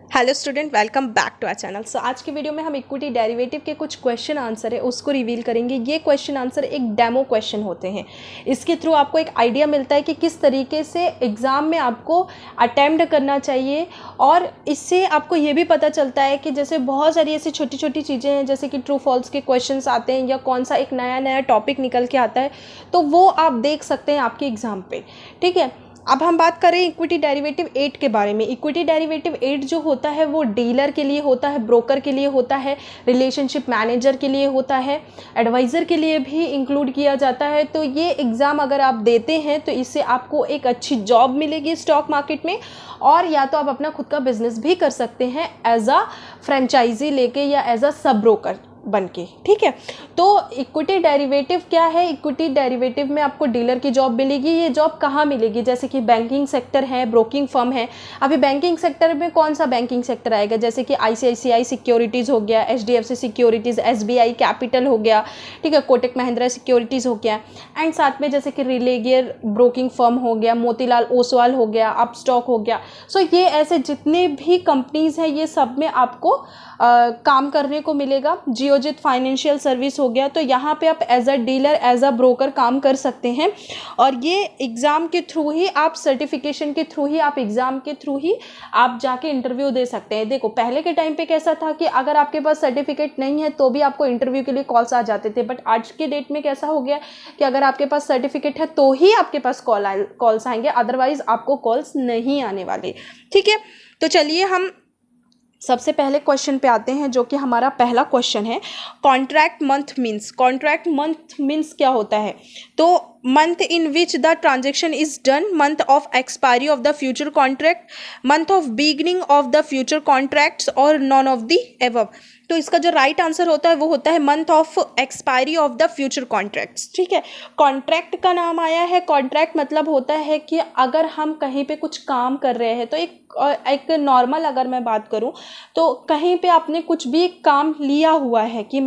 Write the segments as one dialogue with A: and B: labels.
A: Hello student, welcome back to our channel. So आज की video में हम इक्विटी डेरिवेटिव के कुछ क्वेश्चन आंसर है उसको रिवील करेंगे। ये क्वेश्चन आंसर एक डेमो क्वेश्चन होते हैं। इसके थ्रू आपको एक आइडिया मिलता है कि किस तरीके से एग्ज़ाम में आपको अटेम्प्ट करना चाहिए, और इससे आपको ये भी पता चलता है कि जैसे बहुत सारी ऐसी छोटी छोटी चीज़ें हैं, जैसे कि ट्रू फॉल्स के क्वेश्चंस आते हैं या कौन सा एक नया नया टॉपिक निकल के आता है, तो वो आप देख सकते हैं आपके एग्ज़ाम पे। ठीक है, अब हम बात करें इक्विटी डेरिवेटिव 8 के बारे में। इक्विटी डेरिवेटिव 8 जो होता है वो डीलर के लिए होता है, ब्रोकर के लिए होता है, रिलेशनशिप मैनेजर के लिए होता है, एडवाइज़र के लिए भी इंक्लूड किया जाता है। तो ये एग्ज़ाम अगर आप देते हैं तो इससे आपको एक अच्छी जॉब मिलेगी स्टॉक मार्केट में, और या तो आप अपना खुद का बिजनेस भी कर सकते हैं एज अ फ्रेंचाइजी लेके या एज अ सब ब्रोकर बन के। ठीक है, तो इक्विटी डेरिवेटिव क्या है? इक्विटी डेरिवेटिव में आपको डीलर की जॉब मिलेगी। ये जॉब कहाँ मिलेगी? जैसे कि बैंकिंग सेक्टर है, ब्रोकिंग फर्म है। अभी बैंकिंग सेक्टर में कौन सा बैंकिंग सेक्टर आएगा? जैसे कि आईसीआईसीआई सिक्योरिटीज़ हो गया, एचडीएफसी सिक्योरिटीज़, एसबीआई कैपिटल हो गया, ठीक है, कोटक महिंद्रा सिक्योरिटीज़ हो गया, एंड साथ में जैसे कि रिलेगियर ब्रोकिंग फर्म हो गया, मोतीलाल ओसवाल हो गया, अपस्टॉक हो गया। सो ये ऐसे जितने भी कंपनीज़ हैं ये सब में आपको काम करने को मिलेगा। जियोजित फाइनेंशियल सर्विस हो गया, तो यहाँ पे आप as a dealer, as a broker काम कर सकते हैं। और ये एग्ज़ाम के थ्रू ही आप, सर्टिफिकेशन के थ्रू ही आप, एग्ज़ाम के थ्रू ही आप जाके इंटरव्यू दे सकते हैं। देखो पहले के टाइम पे कैसा था कि अगर आपके पास सर्टिफिकेट नहीं है तो भी आपको इंटरव्यू के लिए कॉल्स आ जाते थे, बट आज के डेट में कैसा हो गया कि अगर आपके पास सर्टिफिकेट है तो ही आपके पास कॉल्स आएंगे, अदरवाइज आपको कॉल्स नहीं आने वाले। ठीक है, तो चलिए हम सबसे पहले क्वेश्चन पे आते हैं, जो कि हमारा पहला क्वेश्चन है। Contract month means. Contract month means क्या होता है? तो month in which the transaction is done, month of expiry of the future contract, month of beginning of the future contracts, और नॉन ऑफ द एबव। तो इसका जो right answer होता है वो होता है month of expiry of the future contracts. ठीक है, कॉन्ट्रैक्ट का नाम आया है। कॉन्ट्रैक्ट मतलब होता है कि अगर हम कहीं पे कुछ काम कर रहे हैं, तो एक नॉर्मल अगर मैं बात करूं तो कहीं पे आपने कुछ भी काम लिया हुआ है कि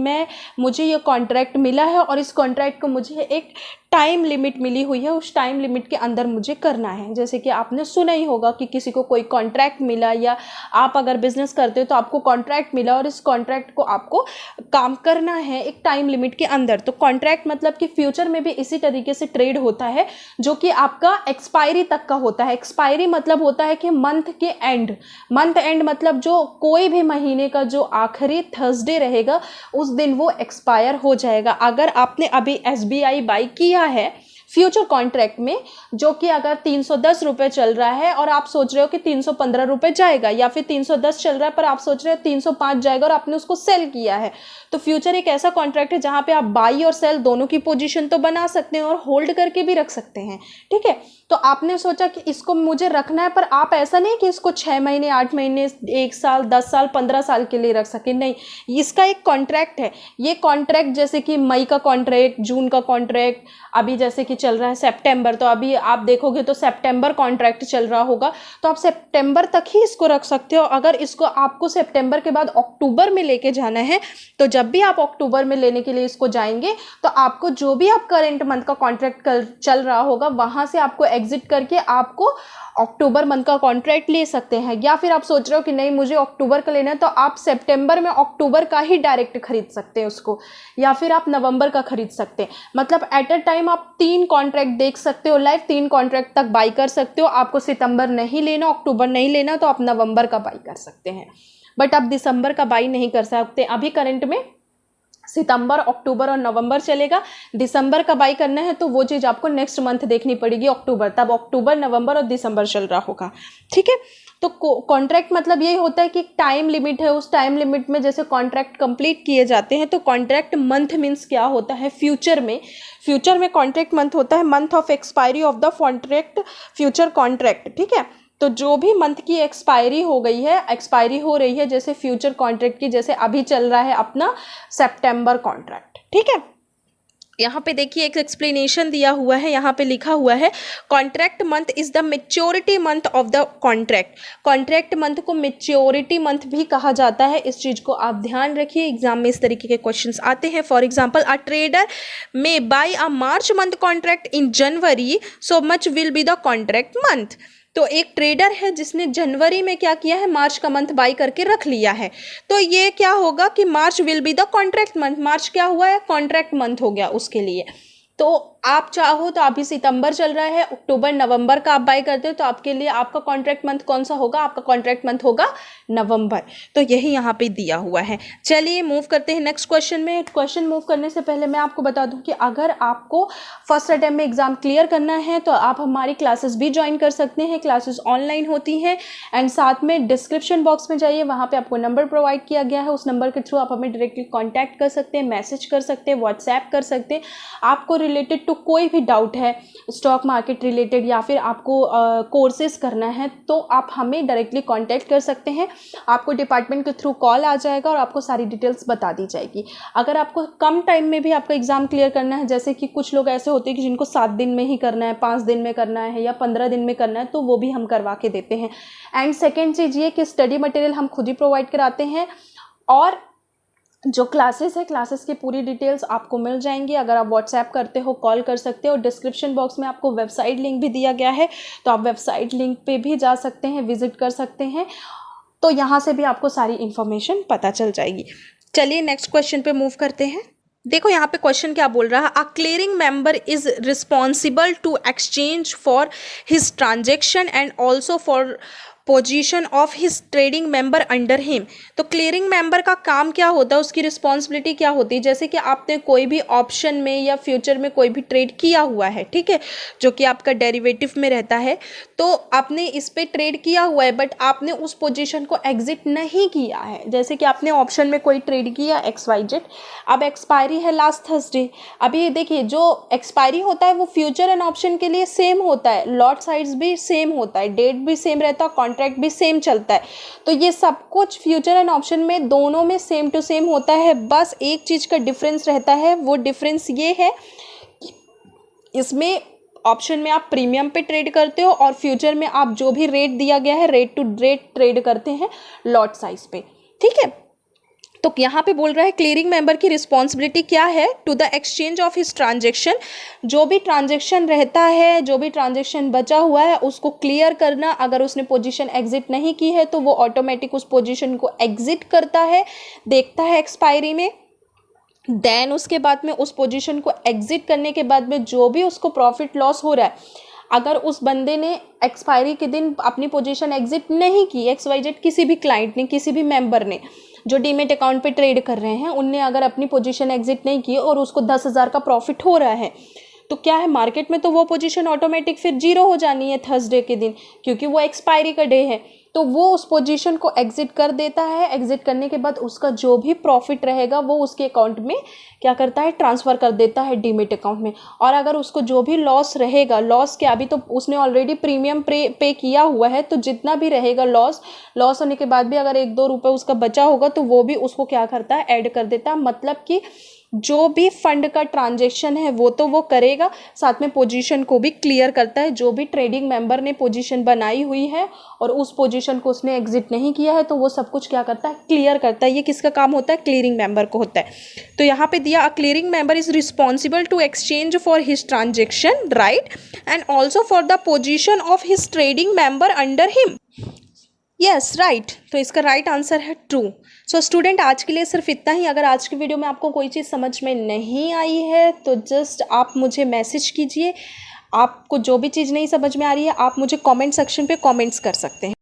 A: मुझे ये कॉन्ट्रैक्ट मिला है और इस कॉन्ट्रैक्ट को मुझे एक टाइम लिमिट मिली हुई है, उस टाइम लिमिट के अंदर मुझे करना है। जैसे कि आपने सुना ही होगा कि किसी को कोई कॉन्ट्रैक्ट मिला, या आप अगर बिजनेस करते हो तो आपको कॉन्ट्रैक्ट मिला और इस कॉन्ट्रैक्ट को आपको काम करना है एक टाइम लिमिट के अंदर। तो कॉन्ट्रैक्ट मतलब कि फ्यूचर में भी इसी तरीके से ट्रेड होता है, जो कि आपका एक्सपायरी तक का होता है। एक्सपायरी मतलब होता है कि मंथ के एंड, मंथ एंड मतलब जो कोई भी महीने का जो आखिरी थर्सडे रहेगा उस दिन वो एक्सपायर हो जाएगा। अगर आपने अभी एसबीआई बाई किया है फ्यूचर कॉन्ट्रैक्ट में, जो कि अगर 310 रुपये चल रहा है और आप सोच रहे हो कि 315 रुपये जाएगा, या फिर 310 चल रहा है पर आप सोच रहे हो 305 जाएगा और आपने उसको सेल किया है, तो फ्यूचर एक ऐसा कॉन्ट्रैक्ट है जहां पे आप बाई और सेल दोनों की पोजीशन तो बना सकते हैं और होल्ड करके भी रख सकते हैं। ठीक है, तो आपने सोचा कि इसको मुझे रखना है, पर आप ऐसा नहीं कि इसको 6 महीने, 8 महीने, 1 साल, 10 साल, 15 साल के लिए रख सके, नहीं, इसका एक कॉन्ट्रैक्ट है। ये कॉन्ट्रैक्ट जैसे कि मई का कॉन्ट्रैक्ट, जून का कॉन्ट्रैक्ट, अभी जैसे कि चल रहा है सितंबर, तो अभी आप देखोगे तो सितंबर कॉन्ट्रैक्ट चल रहा होगा, तो आप सितंबर तक ही इसको रख सकते हो। अगर इसको आपको सितंबर के बाद अक्टूबर में लेके जाना है, तो जब भी आप अक्टूबर में लेने के लिए इसको जाएंगे तो आपको जो भी आप करेंट मंथ का कॉन्ट्रैक्ट चल रहा होगा वहां से आपको एग्जिट करके आपको अक्टूबर मंथ का कॉन्ट्रैक्ट ले सकते हैं। या फिर आप सोच रहे हो कि नहीं मुझे अक्टूबर का लेना है, तो आप सितंबर में अक्टूबर का ही डायरेक्ट खरीद सकते हैं उसको, या फिर आप नवंबर का खरीद सकते हैं। मतलब एट अ टाइम आप 3 कॉन्ट्रैक्ट देख सकते हो लाइव, 3 कॉन्ट्रैक्ट तक बाई कर सकते हो। आपको सितंबर नहीं लेना, अक्टूबर नहीं लेना, तो आप नवंबर का बाई कर सकते हैं, बट आप दिसंबर का बाई नहीं कर सकते। अभी करंट में सितंबर, अक्टूबर और नवंबर चलेगा। दिसंबर का बाई करना है तो वो चीज़ आपको नेक्स्ट मंथ देखनी पड़ेगी, अक्टूबर, तब अक्टूबर, नवंबर और दिसंबर चल रहा होगा। ठीक है, तो कॉन्ट्रैक्ट मतलब यही होता है कि टाइम लिमिट है, उस टाइम लिमिट में जैसे कॉन्ट्रैक्ट कंप्लीट किए जाते हैं। तो कॉन्ट्रैक्ट मंथ मीन्स क्या होता है फ्यूचर में? फ्यूचर में कॉन्ट्रैक्ट मंथ होता है month of expiry of the contract, future contract. ठीक है, तो जो भी मंथ की एक्सपायरी हो गई है, एक्सपायरी हो रही है, जैसे फ्यूचर कॉन्ट्रैक्ट की, जैसे अभी चल रहा है अपना सितंबर कॉन्ट्रैक्ट। ठीक है, यहाँ पे देखिए एक एक्सप्लेनेशन दिया हुआ है, यहाँ पे लिखा हुआ है contract month is the maturity month of the contract. Contract month को मेच्योरिटी मंथ भी कहा जाता है, इस चीज़ को आप ध्यान रखिए, एग्जाम में इस तरीके के क्वेश्चंस आते हैं। For example a trader may buy a March month contract in January, so much will be the contract month. तो एक ट्रेडर है जिसने जनवरी में क्या किया है, मार्च का मंथ बाई करके रख लिया है, तो ये क्या होगा कि March will be the contract month. March क्या हुआ है, कॉन्ट्रैक्ट मंथ हो गया उसके लिए। तो आप चाहो तो अभी सितंबर चल रहा है, अक्टूबर नवंबर का आप बाय करते हो, तो आपके लिए आपका कॉन्ट्रैक्ट मंथ कौन सा होगा, आपका कॉन्ट्रैक्ट मंथ होगा नवंबर। तो यही यहाँ पे दिया हुआ है। चलिए मूव करते हैं नेक्स्ट क्वेश्चन में। क्वेश्चन मूव करने से पहले मैं आपको बता दूं कि अगर आपको फर्स्ट अटेम्प्ट में एग्जाम क्लियर करना है तो आप हमारी क्लासेस भी ज्वाइन कर सकते हैं। क्लासेस ऑनलाइन होती हैं एंड साथ में डिस्क्रिप्शन बॉक्स में जाइए, वहाँ पर आपको नंबर प्रोवाइड किया गया है। उस नंबर के थ्रू आप हमें डायरेक्टली कॉन्टैक्ट कर सकते हैं, मैसेज कर सकते हैं, व्हाट्सएप कर सकते हैं। आपको रिलेटेड टू कोई भी डाउट है स्टॉक मार्केट रिलेटेड या फिर आपको कोर्सेज करना है तो आप हमें डायरेक्टली कांटेक्ट कर सकते हैं। आपको डिपार्टमेंट के थ्रू कॉल आ जाएगा और आपको सारी डिटेल्स बता दी जाएगी। अगर आपको कम टाइम में भी आपका एग्ज़ाम क्लियर करना है, जैसे कि कुछ लोग ऐसे होते हैं कि जिनको 7 दिन में ही करना है, 5 दिन में करना है या 15 दिन में करना है, तो वो भी हम करवा के देते हैं। एंड सेकेंड चीज़ ये कि स्टडी मटेरियल हम खुद ही प्रोवाइड कराते हैं और जो क्लासेस है, क्लासेस की पूरी डिटेल्स आपको मिल जाएंगी। अगर आप व्हाट्सएप करते हो, कॉल कर सकते हो। डिस्क्रिप्शन बॉक्स में आपको वेबसाइट लिंक भी दिया गया है, तो आप वेबसाइट लिंक पे भी जा सकते हैं, विजिट कर सकते हैं। तो यहाँ से भी आपको सारी इन्फॉर्मेशन पता चल जाएगी। चलिए नेक्स्ट क्वेश्चन पे मूव करते हैं। देखो यहाँ पे क्वेश्चन क्या बोल रहा है, a clearing member is responsible to exchange for his transaction and also for position of his trading member under him. तो क्लियरिंग मेंबर का काम क्या होता है, उसकी रिस्पॉन्सिबिलिटी क्या होती है। जैसे कि आपने कोई भी ऑप्शन में या फ्यूचर में कोई भी ट्रेड किया हुआ है, ठीक है, जो कि आपका डेरिवेटिव में रहता है, तो आपने इस पे ट्रेड किया हुआ है बट आपने उस पोजीशन को एग्जिट नहीं किया है। जैसे कि आपने ऑप्शन में कोई ट्रेड किया XYZ, अब एक्सपायरी है लास्ट थर्सडे। अभी देखिए जो एक्सपायरी होता है वो फ्यूचर एंड ऑप्शन के लिए सेम होता है, लॉट साइज भी सेम होता है, डेट भी सेम रहता है, कॉन्ट्रैक्ट भी सेम चलता है। तो ये सब कुछ फ्यूचर एंड ऑप्शन में दोनों में सेम टू सेम होता है। बस एक चीज़ का डिफरेंस रहता है, वो डिफरेंस ये है इसमें ऑप्शन में आप प्रीमियम पे ट्रेड करते हो और फ्यूचर में आप जो भी रेट दिया गया है रेट टू रेट ट्रेड करते हैं लॉट साइज पे, ठीक है। तो यहाँ पे बोल रहा है क्लियरिंग मेंबर की रिस्पॉन्सिबिलिटी क्या है, to the exchange of his transaction, जो भी ट्रांजेक्शन रहता है, जो भी ट्रांजेक्शन बचा हुआ है उसको क्लियर करना। अगर उसने पोजीशन एग्जिट नहीं की है तो वो ऑटोमेटिक उस पोजीशन को एग्जिट करता है, देखता है एक्सपायरी में, देन उसके बाद में उस पोजीशन को एग्जिट करने के बाद में जो भी उसको प्रॉफिट लॉस हो रहा है, अगर उस बंदे ने एक्सपायरी के दिन अपनी पोजीशन एग्जिट नहीं की, XYZ किसी भी क्लाइंट ने, किसी भी मेंबर ने जो डीमेट अकाउंट पे ट्रेड कर रहे हैं, उनने अगर अपनी पोजीशन एग्जिट नहीं की और उसको 10,000 का प्रॉफिट हो रहा है, तो क्या है मार्केट में तो वो पोजीशन ऑटोमेटिक फिर जीरो हो जानी है थर्सडे के दिन, क्योंकि वो एक्सपायरी का डे है। तो वो उस पोजीशन को एग्जिट कर देता है। एग्जिट करने के बाद उसका जो भी प्रॉफिट रहेगा वो उसके अकाउंट में क्या करता है, ट्रांसफ़र कर देता है डीमेट अकाउंट में। और अगर उसको जो भी लॉस रहेगा, लॉस क्या, अभी तो उसने ऑलरेडी प्रीमियम पे किया हुआ है, तो जितना भी रहेगा लॉस होने के बाद भी अगर 1-2 रुपये उसका बचा होगा तो वो भी उसको क्या करता है, ऐड कर देता है। मतलब कि जो भी फंड का ट्रांजैक्शन है वो तो वो करेगा, साथ में पोजीशन को भी क्लियर करता है। जो भी ट्रेडिंग मेंबर ने पोजीशन बनाई हुई है और उस पोजीशन को उसने एग्जिट नहीं किया है तो वो सब कुछ क्या करता है, क्लियर करता है। ये किसका काम होता है, क्लियरिंग मेंबर को होता है। तो यहाँ पे दिया, a clearing member is responsible to exchange for his transaction right and also for the position of his trading member under him. Yes right, तो इसका राइट आंसर है ट्रू। सो स्टूडेंट आज के लिए सिर्फ इतना ही। अगर आज की वीडियो में आपको कोई चीज़ समझ में नहीं आई है तो जस्ट आप मुझे मैसेज कीजिए। आपको जो भी चीज़ नहीं समझ में आ रही है आप मुझे कमेंट सेक्शन पे कमेंट्स कर सकते हैं।